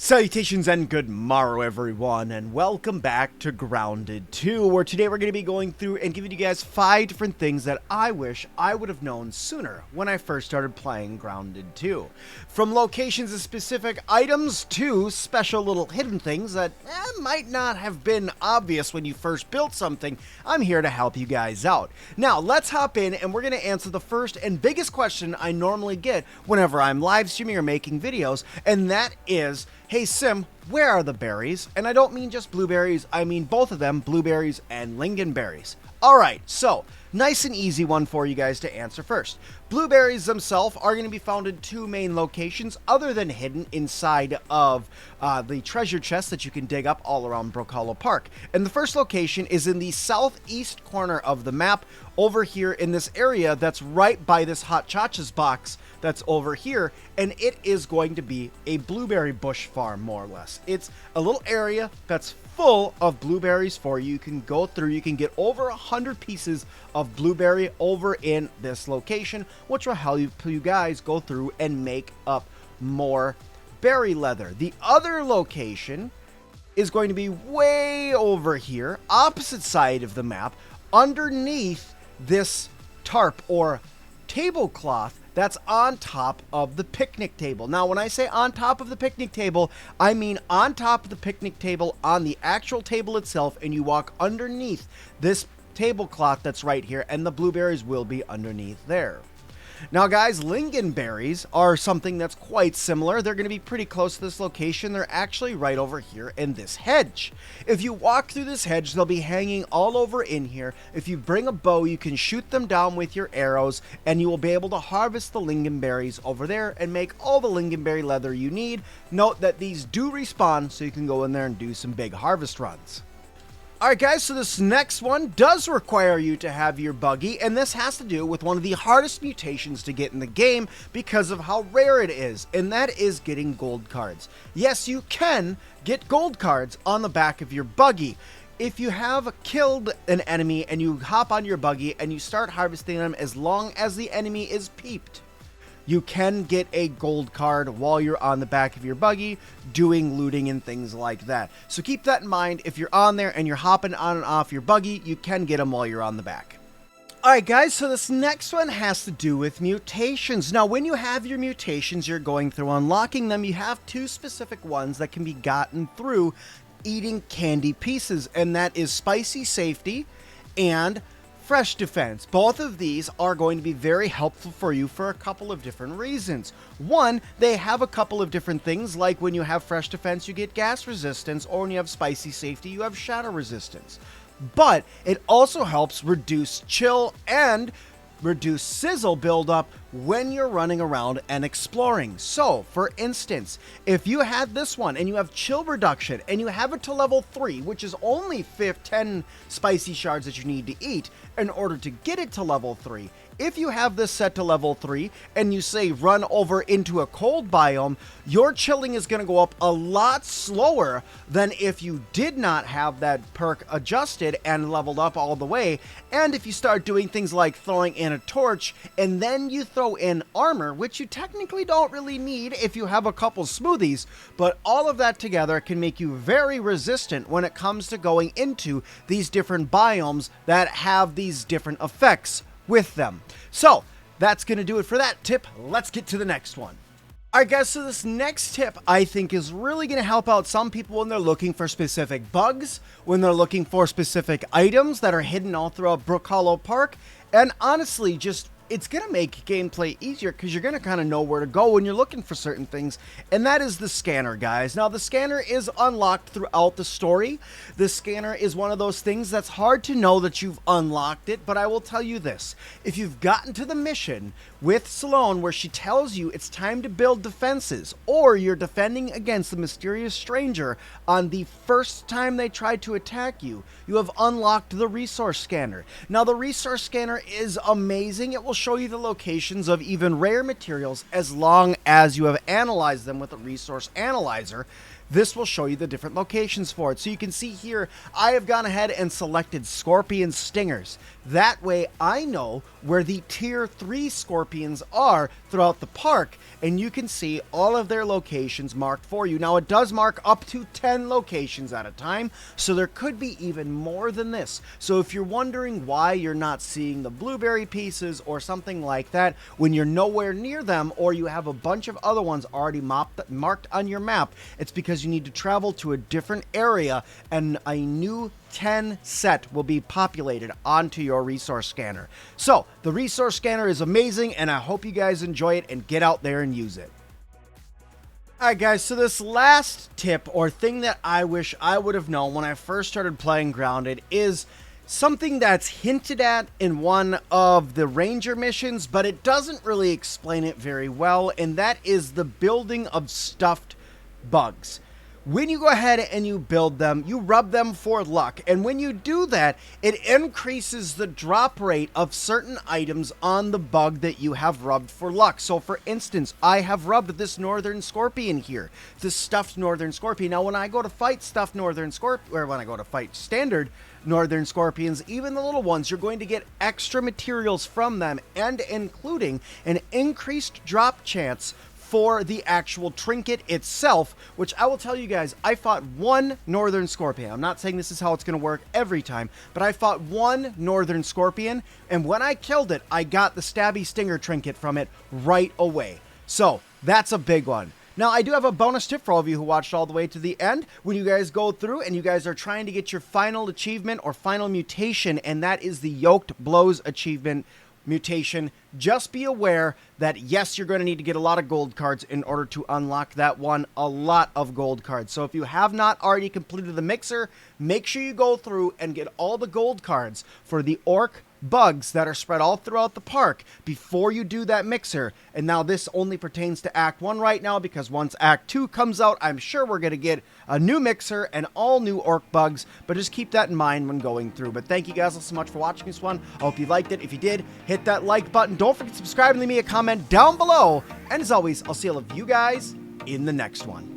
Salutations and good morrow everyone, and welcome back to Grounded 2, where today we're going to be going through and giving you guys 5 different things that I wish I would have known sooner when I first started playing Grounded 2. From locations of specific items to special little hidden things that might not have been obvious when you first built something, I'm here to help you guys out. Now, let's hop in and we're going to answer the first and biggest question I normally get whenever I'm live streaming or making videos, and that is, hey Sim, where are the berries? And I don't mean just blueberries, I mean both of them, blueberries and lingonberries. Alright, so, nice and easy one for you guys to answer first. Blueberries themselves are going to be found in 2 main locations other than hidden inside of the treasure chest that you can dig up all around Brook Hollow Park. And the first location is in the southeast corner of the map, over here in this area that's right by this Hot Chacha's box that's over here, and it is going to be a blueberry bush farm, more or less. It's a little area that's full of blueberries for you. You can go through, you can get over 100 pieces of blueberry over in this location, which will help you guys go through and make up more berry leather. The other location is going to be way over here, opposite side of the map, underneath this tarp or tablecloth that's on top of the picnic table. Now, when I say on top of the picnic table, I mean on top of the picnic table on the actual table itself, and you walk underneath this tablecloth that's right here, and the blueberries will be underneath there. Now guys, lingonberries are something that's quite similar. They're going to be pretty close to this location. They're actually right over here in this hedge. If you walk through this hedge, they'll be hanging all over in here. If you bring a bow, you can shoot them down with your arrows, and you will be able to harvest the lingonberries over there and make all the lingonberry leather you need. Note that these do respawn, so you can go in there and do some big harvest runs. Alright guys, so this next one does require you to have your buggy, and this has to do with one of the hardest mutations to get in the game because of how rare it is, and that is getting gold cards. Yes, you can get gold cards on the back of your buggy. If you have killed an enemy and you hop on your buggy and you start harvesting them, as long as the enemy is peeped, you can get a gold card while you're on the back of your buggy doing looting and things like that. So keep that in mind. If you're on there and you're hopping on and off your buggy, you can get them while you're on the back. Alright guys, so this next one has to do with mutations. Now when you have your mutations, you're going through unlocking them. You have 2 specific ones that can be gotten through eating candy pieces, and that is Spicy Safety and Fresh Defense. Both of these are going to be very helpful for you for a couple of different reasons. One, they have a couple of different things, like when you have Fresh Defense, you get gas resistance, or when you have Spicy Safety, you have shadow resistance. But it also helps reduce chill and reduce sizzle buildup when you're running around and exploring. So, for instance, if you had this one and you have chill reduction and you have it to level 3, which is only 10 spicy shards that you need to eat in order to get it to level 3, if you have this set to level 3 and you say run over into a cold biome, your chilling is going to go up a lot slower than if you did not have that perk adjusted and leveled up all the way. And if you start doing things like throwing in a torch and then you throw in armor, which you technically don't really need if you have a couple smoothies, but all of that together can make you very resistant when it comes to going into these different biomes that have these different effects with them. So that's going to do it for that tip. Let's get to the next one. Alright guys, so this next tip I think is really going to help out some people when they're looking for specific bugs, when they're looking for specific items that are hidden all throughout Brook Hollow Park, and honestly just it's going to make gameplay easier because you're going to kind of know where to go when you're looking for certain things, and that is the scanner, guys. Now, the scanner is unlocked throughout the story. The scanner is one of those things that's hard to know that you've unlocked it, but I will tell you this. If you've gotten to the mission with Sloane where she tells you it's time to build defenses, or you're defending against the mysterious stranger on the first time they tried to attack you, you have unlocked the resource scanner. Now, the resource scanner is amazing. It will show you the locations of even rare materials as long as you have analyzed them with a resource analyzer. This will show you the different locations for it. So you can see here, I have gone ahead and selected scorpion stingers. That way I know where the tier 3 scorpions are throughout the park, and you can see all of their locations marked for you. Now, it does mark up to 10 locations at a time, so there could be even more than this. So if you're wondering why you're not seeing the blueberry pieces or something like that when you're nowhere near them, or you have a bunch of other ones already marked on your map, it's because you need to travel to a different area, and a new 10 set will be populated onto your resource scanner. So the resource scanner is amazing, and I hope you guys enjoy it and get out there and use it. Alright guys, so this last tip or thing that I wish I would have known when I first started playing Grounded is something that's hinted at in one of the ranger missions, but it doesn't really explain it very well, and that is the building of stuffed bugs. When you go ahead and you build them, you rub them for luck, and when you do that, it increases the drop rate of certain items on the bug that you have rubbed for luck. So for instance, I have rubbed this northern scorpion here, this stuffed northern scorpion. Now when I go to fight stuffed northern scorpion, or when I go to fight standard northern scorpions, even the little ones, you're going to get extra materials from them, and including an increased drop chance for the actual trinket itself, which I will tell you guys, I fought one northern scorpion. I'm not saying this is how it's going to work every time, but I fought one northern scorpion, and when I killed it, I got the stabby stinger trinket from it right away. So that's a big one. Now, I do have a bonus tip for all of you who watched all the way to the end. When you guys go through and you guys are trying to get your final achievement or final mutation, and that is the Yoked Blows achievement mutation, just be aware that yes, you're going to need to get a lot of gold cards in order to unlock that one, a lot of gold cards. So if you have not already completed the mixer, make sure you go through and get all the gold cards for the orc bugs that are spread all throughout the park before you do that mixer. And now this only pertains to Act 1 right now, because once Act 2 comes out, I'm sure we're going to get a new mixer and all new orc bugs, but just keep that in mind when going through. But thank you guys all so much for watching this one. I hope you liked it. If you did, hit that like button. Don't forget to subscribe and leave me a comment down below. And as always, I'll see all of you guys in the next one.